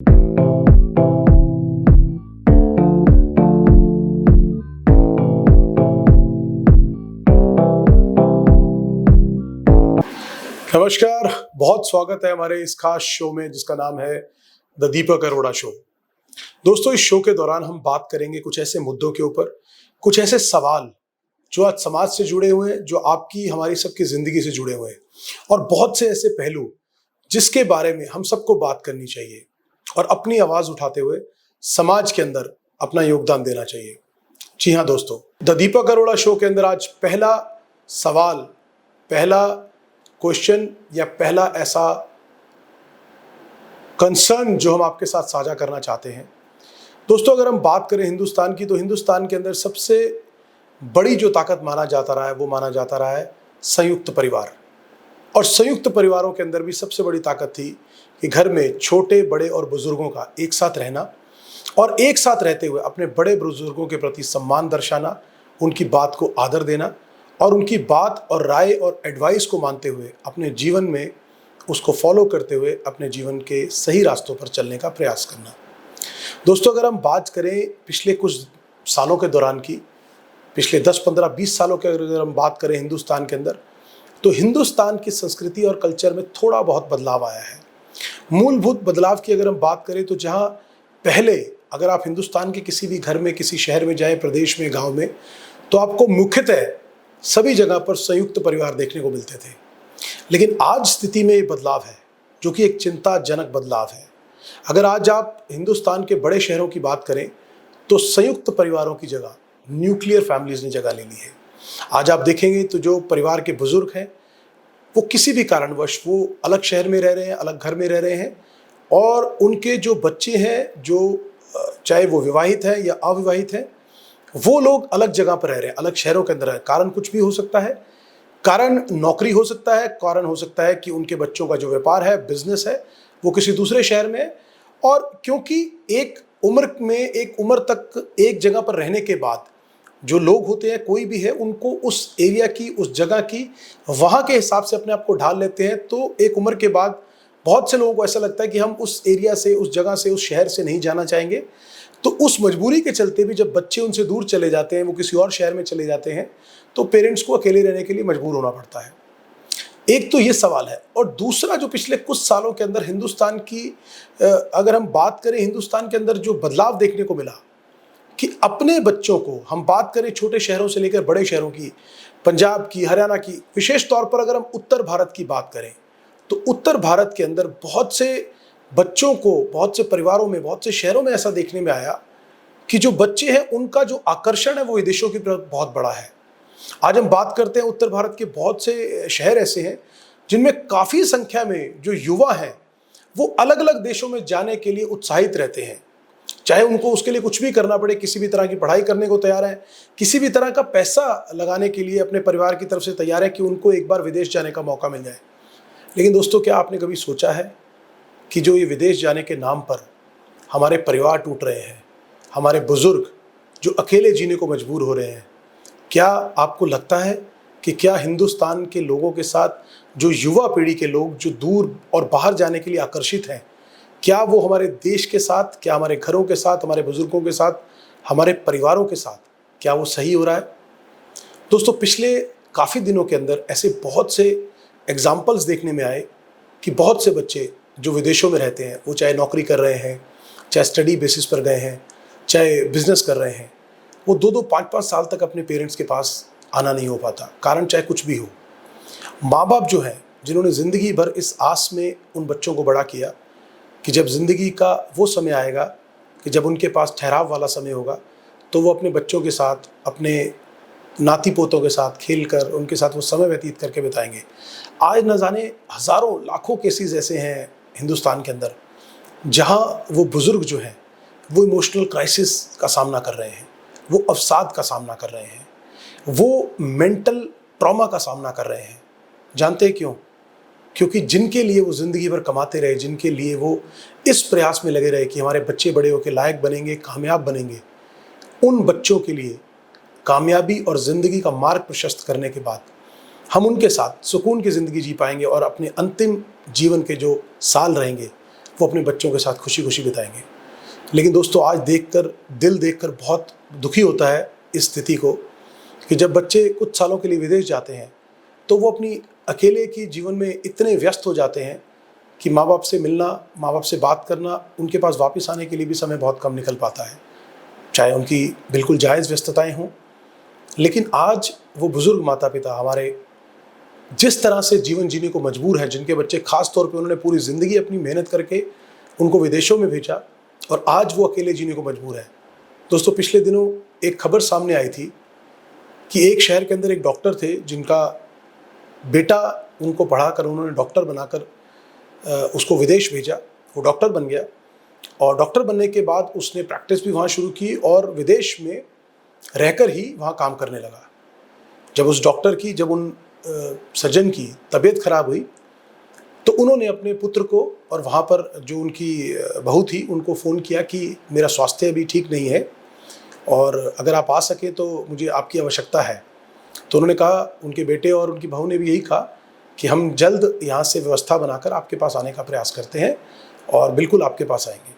नमस्कार, बहुत स्वागत है हमारे इस खास शो में जिसका नाम है द दीपक अरोड़ा शो। दोस्तों, इस शो के दौरान हम बात करेंगे कुछ ऐसे मुद्दों के ऊपर, कुछ ऐसे सवाल जो आज समाज से जुड़े हुए हैं, जो आपकी हमारी सबकी जिंदगी से जुड़े हुए हैं, और बहुत से ऐसे पहलू जिसके बारे में हम सबको बात करनी चाहिए और अपनी आवाज उठाते हुए समाज के अंदर अपना योगदान देना चाहिए। जी हाँ दोस्तों, द दीपक अरोड़ा शो के अंदर आज पहला सवाल, पहला क्वेश्चन या पहला ऐसा कंसर्न जो हम आपके साथ साझा करना चाहते हैं। दोस्तों, अगर हम बात करें हिंदुस्तान की, तो हिंदुस्तान के अंदर सबसे बड़ी जो ताकत माना जाता रहा है वो माना जाता रहा है संयुक्त परिवार। और संयुक्त परिवारों के अंदर भी सबसे बड़ी ताकत थी कि घर में छोटे बड़े और बुजुर्गों का एक साथ रहना और एक साथ रहते हुए अपने बड़े बुजुर्गों के प्रति सम्मान दर्शाना, उनकी बात को आदर देना और उनकी बात और राय और एडवाइस को मानते हुए अपने जीवन में उसको फॉलो करते हुए अपने जीवन के सही रास्तों पर चलने का प्रयास करना। दोस्तों, अगर हम बात करें पिछले कुछ सालों के दौरान की, पिछले 10, 15, 20 सालों के अगर हम बात करें हिंदुस्तान के अंदर, तो हिंदुस्तान की संस्कृति और कल्चर में थोड़ा बहुत बदलाव आया है। मूलभूत बदलाव की अगर हम बात करें तो जहाँ पहले अगर आप हिंदुस्तान के किसी भी घर में, किसी शहर में जाएं, प्रदेश में, गाँव में, तो आपको मुख्यतः सभी जगह पर संयुक्त परिवार देखने को मिलते थे। लेकिन आज स्थिति में ये बदलाव है जो कि एक चिंताजनक बदलाव है। अगर आज आप हिंदुस्तान के बड़े शहरों की बात करें तो संयुक्त परिवारों की जगह न्यूक्लियर फैमिलीज ने जगह ले ली है। आज आप देखेंगे तो जो परिवार के बुजुर्ग हैं वो किसी भी कारणवश वो अलग शहर में रह रहे हैं, अलग घर में रह रहे हैं, और उनके जो बच्चे हैं, जो चाहे वो विवाहित हैं या अविवाहित हैं, वो लोग अलग जगह पर रह रहे हैं, अलग शहरों के अंदर है। कारण कुछ भी हो सकता है, कारण नौकरी हो सकता है, कारण हो सकता है कि उनके बच्चों का जो व्यापार है, बिजनेस है, वो किसी दूसरे शहर में है। और क्योंकि एक उम्र में, एक उम्र तक एक जगह पर रहने के बाद जो लोग होते हैं, कोई भी है, उनको उस एरिया की, उस जगह की, वहाँ के हिसाब से अपने आप को ढाल लेते हैं। तो एक उम्र के बाद बहुत से लोगों को ऐसा लगता है कि हम उस एरिया से, उस जगह से, उस शहर से नहीं जाना चाहेंगे। तो उस मजबूरी के चलते भी जब बच्चे उनसे दूर चले जाते हैं, वो किसी और शहर में चले जाते हैं, तो पेरेंट्स को अकेले रहने के लिए मजबूर होना पड़ता है। एक तो ये सवाल है, और दूसरा जो पिछले कुछ सालों के अंदर हिंदुस्तान की अगर हम बात करें, हिंदुस्तान के अंदर जो बदलाव देखने को मिला कि अपने बच्चों को, हम बात करें छोटे शहरों से लेकर बड़े शहरों की, पंजाब की, हरियाणा की, विशेष तौर पर अगर हम उत्तर भारत की बात करें तो उत्तर भारत के अंदर बहुत से बच्चों को, बहुत से परिवारों में, बहुत से शहरों में ऐसा देखने में आया कि जो बच्चे हैं उनका जो आकर्षण है वो विदेशों की तरफ बहुत बड़ा है। आज हम बात करते हैं उत्तर भारत के बहुत से शहर ऐसे हैं जिनमें काफ़ी संख्या में जो युवा हैं वो अलग अलग देशों में जाने के लिए उत्साहित रहते हैं। चाहे उनको उसके लिए कुछ भी करना पड़े, किसी भी तरह की पढ़ाई करने को तैयार है, किसी भी तरह का पैसा लगाने के लिए अपने परिवार की तरफ से तैयार है कि उनको एक बार विदेश जाने का मौका मिल जाए। लेकिन दोस्तों, क्या आपने कभी सोचा है कि जो ये विदेश जाने के नाम पर हमारे परिवार टूट रहे हैं, हमारे बुजुर्ग जो अकेले जीने को मजबूर हो रहे हैं, क्या आपको लगता है कि क्या हिंदुस्तान के लोगों के साथ जो युवा पीढ़ी के लोग जो दूर और बाहर जाने के लिए आकर्षित हैं, क्या वो हमारे देश के साथ, क्या हमारे घरों के साथ, हमारे बुजुर्गों के साथ, हमारे परिवारों के साथ, क्या वो सही हो रहा है? दोस्तों, पिछले काफ़ी दिनों के अंदर ऐसे बहुत से एग्जाम्पल्स देखने में आए कि बहुत से बच्चे जो विदेशों में रहते हैं, वो चाहे नौकरी कर रहे हैं, चाहे स्टडी बेसिस पर गए हैं, चाहे बिजनेस कर रहे हैं, वो 2-2, 5-5 साल तक अपने पेरेंट्स के पास आना नहीं हो पाता। कारण चाहे कुछ भी हो। माँ बाप जो हैं, जिन्होंने ज़िंदगी भर इस आस में उन बच्चों को बड़ा किया कि जब ज़िंदगी का वो समय आएगा कि जब उनके पास ठहराव वाला समय होगा, तो वो अपने बच्चों के साथ, अपने नाती पोतों के साथ खेल कर, उनके साथ वो समय व्यतीत करके बिताएंगे। आज न जाने हज़ारों, लाखों केसेस ऐसे हैं हिंदुस्तान के अंदर जहाँ वो बुज़ुर्ग जो हैं वो इमोशनल क्राइसिस का सामना कर रहे हैं, वो अवसाद का सामना कर रहे हैं, वो मेंटल ट्रॉमा का सामना कर रहे हैं। जानते हैं क्यों? क्योंकि जिनके लिए वो ज़िंदगी भर कमाते रहे, जिनके लिए वो इस प्रयास में लगे रहे कि हमारे बच्चे बड़े होकर लायक बनेंगे, कामयाब बनेंगे, उन बच्चों के लिए कामयाबी और ज़िंदगी का मार्ग प्रशस्त करने के बाद हम उनके साथ सुकून की ज़िंदगी जी पाएंगे और अपने अंतिम जीवन के जो साल रहेंगे वो अपने बच्चों के साथ खुशी खुशी बिताएंगे। लेकिन दोस्तों आज देखकर, दिल देखकर बहुत दुखी होता है इस स्थिति को कि जब बच्चे कुछ सालों के लिए विदेश जाते हैं तो वो अपनी अकेले की जीवन में इतने व्यस्त हो जाते हैं कि माँ बाप से मिलना, माँ बाप से बात करना, उनके पास वापस आने के लिए भी समय बहुत कम निकल पाता है, चाहे उनकी बिल्कुल जायज़ व्यस्तताएं हों। लेकिन आज वो बुज़ुर्ग माता पिता हमारे जिस तरह से जीवन जीने को मजबूर हैं, जिनके बच्चे खास तौर पे उन्होंने पूरी ज़िंदगी अपनी मेहनत करके उनको विदेशों में भेजा और आज वो अकेले जीने को मजबूर है। दोस्तों पिछले दिनों एक खबर सामने आई थी कि एक शहर के अंदर एक डॉक्टर थे जिनका बेटा उनको पढ़ाकर उन्होंने डॉक्टर बनाकर उसको विदेश भेजा। वो डॉक्टर बन गया और डॉक्टर बनने के बाद उसने प्रैक्टिस भी वहाँ शुरू की और विदेश में रहकर ही वहाँ काम करने लगा। जब उस डॉक्टर की, जब उन सज्जन की तबीयत खराब हुई तो उन्होंने अपने पुत्र को और वहाँ पर जो उनकी बहू थी उनको फ़ोन किया कि मेरा स्वास्थ्य अभी ठीक नहीं है और अगर आप आ सके तो मुझे आपकी आवश्यकता है। तो उन्होंने कहा, उनके बेटे और उनकी बहू ने भी यही कहा कि हम जल्द यहाँ से व्यवस्था बनाकर आपके पास आने का प्रयास करते हैं और बिल्कुल आपके पास आएंगे।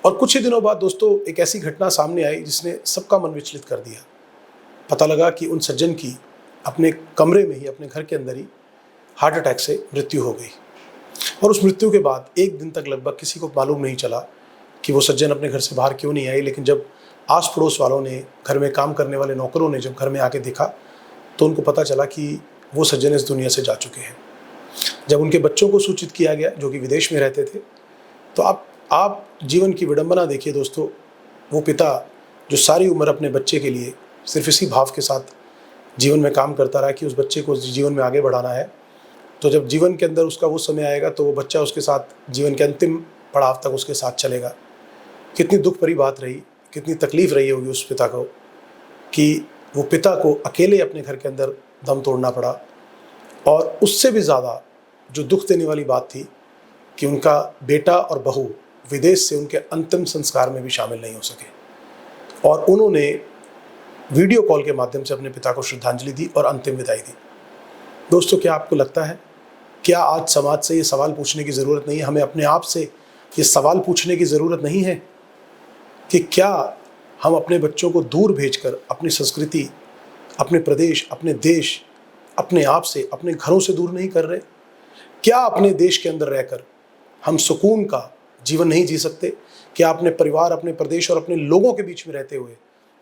और कुछ ही दिनों बाद दोस्तों एक ऐसी घटना सामने आई जिसने सबका मन विचलित कर दिया। पता लगा कि उन सज्जन की अपने कमरे में ही, अपने घर के अंदर ही हार्ट अटैक से मृत्यु हो गई। और उस मृत्यु के बाद एक दिन तक लगभग किसी को मालूम नहीं चला कि वो सज्जन अपने घर से बाहर क्यों नहीं आई। लेकिन जब आस पड़ोस वालों ने, घर में काम करने वाले नौकरों ने जब घर में आके देखा तो उनको पता चला कि वो सज्जन इस दुनिया से जा चुके हैं। जब उनके बच्चों को सूचित किया गया जो कि विदेश में रहते थे, तो आप जीवन की विडंबना देखिए दोस्तों। वो पिता जो सारी उम्र अपने बच्चे के लिए सिर्फ इसी भाव के साथ जीवन में काम करता रहा कि उस बच्चे को जीवन में आगे बढ़ाना है, तो जब जीवन के अंदर उसका वो समय आएगा तो वो बच्चा उसके साथ जीवन के अंतिम पड़ाव तक उसके साथ चलेगा। कितनी दुख भरी बात रही, कितनी तकलीफ़ रही होगी उस पिता को कि वो पिता को अकेले अपने घर के अंदर दम तोड़ना पड़ा। और उससे भी ज़्यादा जो दुख देने वाली बात थी कि उनका बेटा और बहू विदेश से उनके अंतिम संस्कार में भी शामिल नहीं हो सके और उन्होंने वीडियो कॉल के माध्यम से अपने पिता को श्रद्धांजलि दी और अंतिम विदाई दी। दोस्तों क्या आपको लगता है, क्या आज समाज से ये सवाल पूछने की ज़रूरत नहीं है, हमें अपने आप से ये सवाल पूछने की ज़रूरत नहीं है कि क्या हम अपने बच्चों को दूर भेजकर अपनी संस्कृति, अपने प्रदेश, अपने देश, अपने आप से, अपने घरों से दूर नहीं कर रहे? क्या अपने देश के अंदर रहकर हम सुकून का जीवन नहीं जी सकते? क्या अपने परिवार, अपने प्रदेश और अपने लोगों के बीच में रहते हुए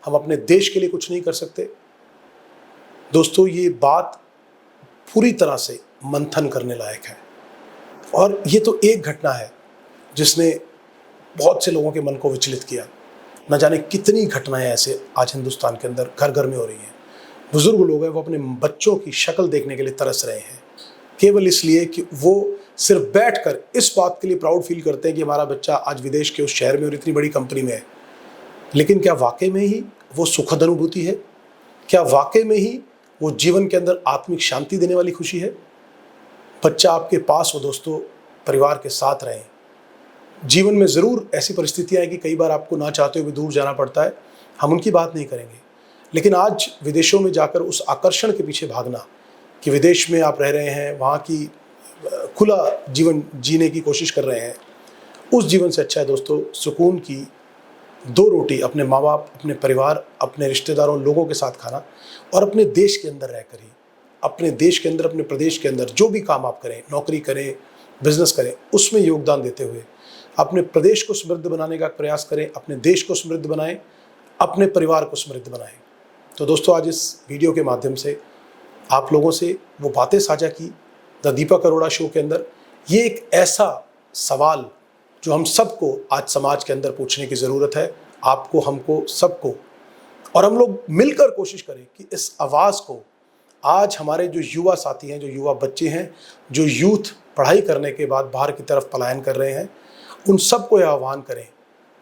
हम अपने देश के लिए कुछ नहीं कर सकते? दोस्तों ये बात पूरी तरह से मंथन करने लायक है और ये तो एक घटना है जिसने बहुत से लोगों के मन को विचलित किया। न जाने कितनी घटनाएं ऐसे आज हिंदुस्तान के अंदर घर घर में हो रही हैं। बुजुर्ग लोग हैं, वो अपने बच्चों की शक्ल देखने के लिए तरस रहे हैं, केवल इसलिए कि वो सिर्फ बैठकर इस बात के लिए प्राउड फील करते हैं कि हमारा बच्चा आज विदेश के उस शहर में और इतनी बड़ी कंपनी में है। लेकिन क्या वाकई में ही वो सुखद अनुभूति है? क्या वाकई में ही वो जीवन के अंदर आत्मिक शांति देने वाली खुशी है? बच्चा आपके पास हो दोस्तों, परिवार के साथ रहें। जीवन में ज़रूर ऐसी परिस्थितियाँ हैं कि कई बार आपको ना चाहते हुए दूर जाना पड़ता है, हम उनकी बात नहीं करेंगे। लेकिन आज विदेशों में जाकर उस आकर्षण के पीछे भागना कि विदेश में आप रह रहे हैं, वहाँ की खुला जीवन जीने की कोशिश कर रहे हैं, उस जीवन से अच्छा है दोस्तों सुकून की 2 रोटी अपने माँ बाप, अपने परिवार, अपने रिश्तेदारों, लोगों के साथ खाना और अपने देश के अंदर रहकर ही, अपने देश के अंदर, अपने प्रदेश के अंदर जो भी काम आप करें, नौकरी करें, बिजनेस करें, उसमें योगदान देते हुए अपने प्रदेश को समृद्ध बनाने का प्रयास करें, अपने देश को समृद्ध बनाएं, अपने परिवार को समृद्ध बनाएं। तो दोस्तों आज इस वीडियो के माध्यम से आप लोगों से वो बातें साझा की द दीपक अरोड़ा शो के अंदर। ये एक ऐसा सवाल जो हम सबको आज समाज के अंदर पूछने की ज़रूरत है, आपको, हमको, सबको, और हम लोग मिलकर कोशिश करें कि इस आवाज़ को आज हमारे जो युवा साथी हैं, जो युवा बच्चे हैं, जो यूथ पढ़ाई करने के बाद बाहर की तरफ पलायन कर रहे हैं, उन सबको यह आह्वान करें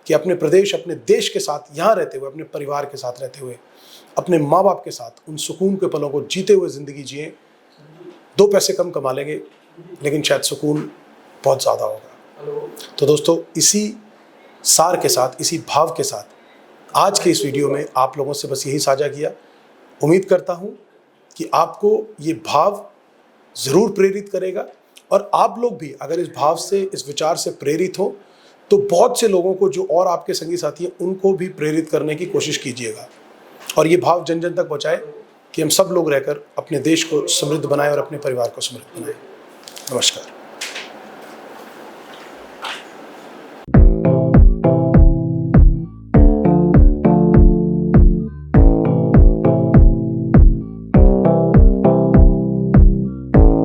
कि अपने प्रदेश, अपने देश के साथ यहाँ रहते हुए, अपने परिवार के साथ रहते हुए, अपने माँ बाप के साथ उन सुकून के पलों को जीते हुए ज़िंदगी जिएं। 2 पैसे कम कमा लेंगे लेकिन शायद सुकून बहुत ज़्यादा होगा। तो दोस्तों इसी सार के साथ, इसी भाव के साथ आज के इस वीडियो में आप लोगों से बस यही साझा किया। उम्मीद करता हूँ कि आपको ये भाव ज़रूर प्रेरित करेगा और आप लोग भी अगर इस भाव से, इस विचार से प्रेरित हो तो बहुत से लोगों को, जो और आपके संगी साथी हैं, उनको भी प्रेरित करने की कोशिश कीजिएगा और ये भाव जन जन तक पहुँचाए कि हम सब लोग रहकर अपने देश को समृद्ध बनाएं और अपने परिवार को समृद्ध बनाएं। नमस्कार।